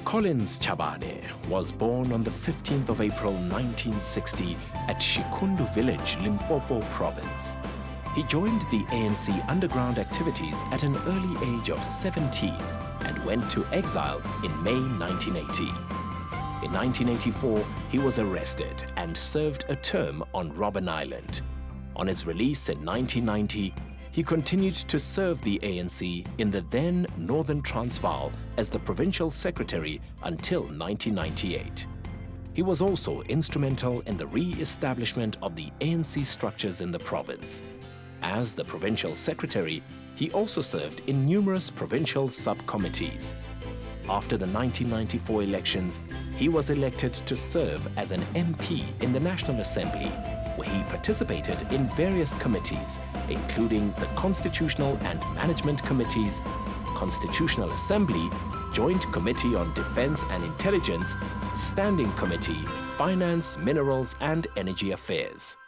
Collins Chabane was born on the 15th of April 1960 at Shikundu Village, Limpopo Province. He joined the ANC underground activities at an early age of 17 and went to exile in May 1980. In 1984, he was arrested and served a term on Robben Island. On his release in 1990, he continued to serve the ANC in the then Northern Transvaal as the provincial secretary until 1998. He was also instrumental in the re-establishment of the ANC structures in the province. As the provincial secretary, he also served in numerous provincial sub-committees. After the 1994 elections, he was elected to serve as an MP in the National Assembly, where he participated in various committees, including the Constitutional and Management Committees, Constitutional Assembly, Joint Committee on Defense and Intelligence, Standing Committee, Finance, Minerals and Energy Affairs.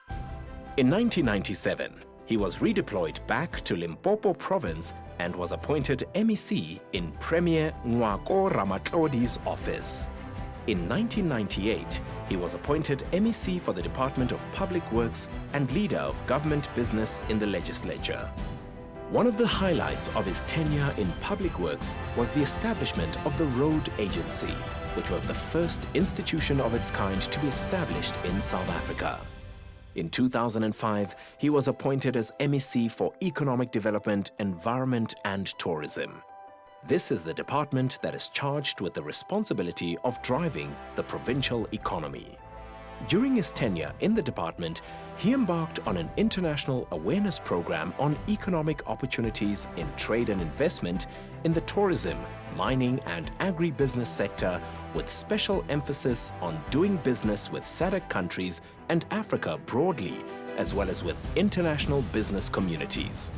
In 1997, he was redeployed back to Limpopo Province and was appointed MEC in Premier Ngwako Ramatlodi's office. In 1998, he was appointed MEC for the Department of Public Works and leader of government business in the legislature. One of the highlights of his tenure in public works was the establishment of the Road Agency, which was the first institution of its kind to be established in South Africa. In 2005, he was appointed as MEC for Economic Development, Environment and Tourism. This is the department that is charged with the responsibility of driving the provincial economy. During his tenure in the department, he embarked on an international awareness program on economic opportunities in trade and investment in the tourism, mining and agribusiness sector, with special emphasis on doing business with SADC countries and Africa broadly, as well as with international business communities.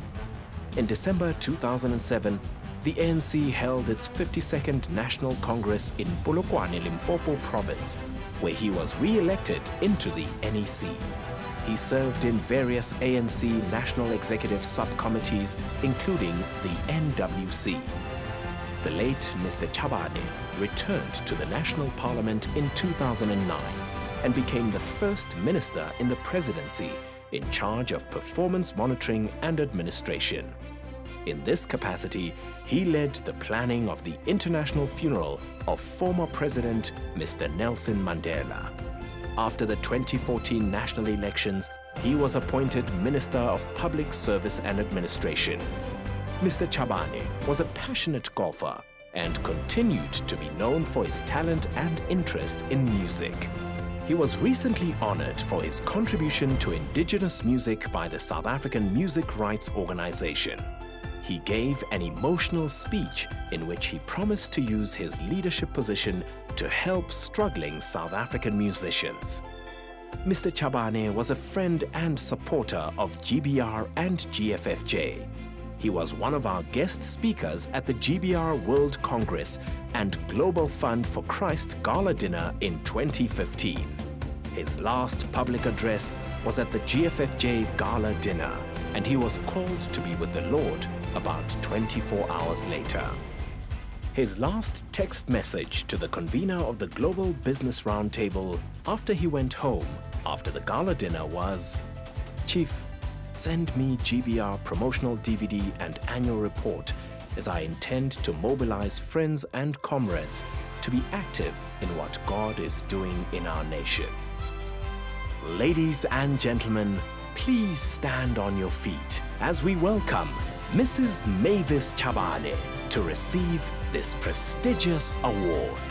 In December 2007, the ANC held its 52nd National Congress in Polokwane, Limpopo Province, where he was re-elected into the NEC. He served in various ANC National Executive Subcommittees, including the NWC. The late Mr. Chabane returned to the National Parliament in 2009 and became the first minister in the presidency in charge of performance monitoring and administration. In this capacity, he led the planning of the international funeral of former President Mr. Nelson Mandela. After the 2014 national elections, he was appointed Minister of Public Service and Administration. Mr. Chabane was a passionate golfer and continued to be known for his talent and interest in music. He was recently honored for his contribution to indigenous music by the South African Music Rights Organization. He gave an emotional speech in which he promised to use his leadership position to help struggling South African musicians. Mr. Chabane was a friend and supporter of GBR and GFFJ. He was one of our guest speakers at the GBR World Congress and Global Fund for Christ Gala Dinner in 2015. His last public address was at the GFFJ Gala Dinner, and he was called to be with the Lord about 24 hours later. His last text message to the convener of the Global Business Roundtable after he went home after the gala dinner was, "Chief, send me GBR promotional DVD and annual report, as I intend to mobilize friends and comrades to be active in what God is doing in our nation." Ladies and gentlemen, please stand on your feet as we welcome Mrs. Mavis Chabane to receive this prestigious award.